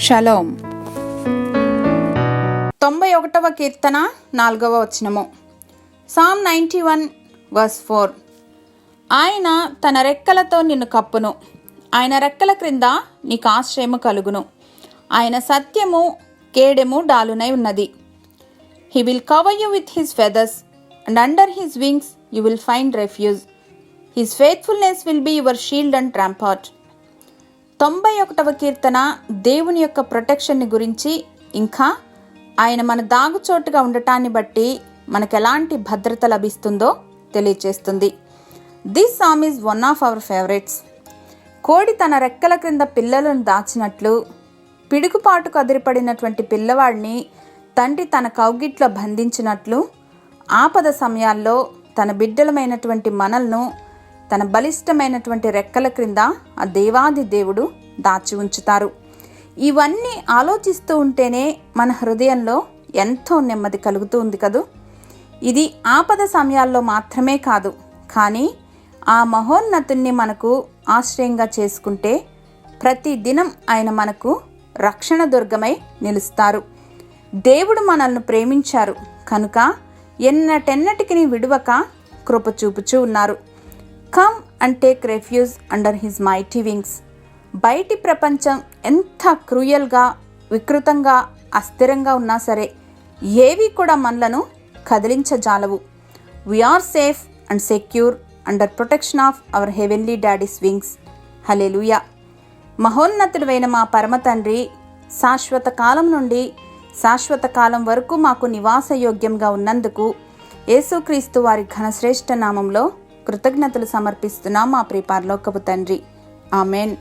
Shalom. 91వ కీర్తన 4వ వచనము. Psalm 91 verse 4. ఆయన తన రెక్కలతో నిన్ను కప్పును, ఆయన రెక్కల క్రింద నీకు ఆశ్రయము కలుగును. ఆయన సత్యము కేడెము డాలునై ఉన్నది. He will cover you with his feathers and under his wings you will find refuge. His faithfulness will be your shield and rampart. 91వ కీర్తన దేవుని యొక్క ప్రొటెక్షన్ని గురించి, ఇంకా ఆయన మన దాగుచోటుగా ఉండటాన్ని బట్టి మనకు ఎలాంటి భద్రత లభిస్తుందో తెలియచేస్తుంది. This psalm is one of our favourites. కోడి తన రెక్కల క్రింద పిల్లలను దాచినట్లు, పిడుగుపాటుకు అదిరిపడినటువంటి పిల్లవాడిని తండ్రి తన కౌగిట్లో బంధించినట్లు, ఆపద సమయాల్లో తన బిడ్డలమైనటువంటి మనల్ని తన బలిష్టమైనటువంటి రెక్కల క్రింద ఆ దేవాది దేవుడు దాచి ఉంచుతారు. ఇవన్నీ ఆలోచిస్తూ ఉంటేనే మన హృదయంలో ఎంతో నెమ్మది కలుగుతూ ఉంది కదూ. ఇది ఆపద సమయాల్లో మాత్రమే కాదు, కానీ ఆ మహోన్నతుణ్ణి మనకు ఆశ్రయంగా చేసుకుంటే ప్రతి దినం ఆయన మనకు రక్షణ దుర్గమై నిలుస్తారు. దేవుడు మనల్ని ప్రేమించారు కనుక ఎన్నటెన్నటికి విడువక కృప చూపుచూ ఉన్నారు. Come and take refuge under his mighty wings. బయటి ప్రపంచం ఎంత క్రూయల్గా, వికృతంగా, అస్థిరంగా ఉన్నా సరే ఏవి కూడా మనలను కదిలించజాలవు. We are safe and secure under protection of our heavenly daddy's wings. హల్లెలూయా. మహోన్నతుడైన మా పరమ తండ్రి శాశ్వత కాలం నుండి శాశ్వత కాలం వరకు మాకు నివాసయోగ్యంగా ఉన్నందుకు యేసుక్రీస్తు వారి ఘనశ్రేష్ఠ నామంలో కృతజ్ఞతలు సమర్పిస్తున్నాం మా ప్రియ పరలోకపు తండ్రి. ఆమెన్.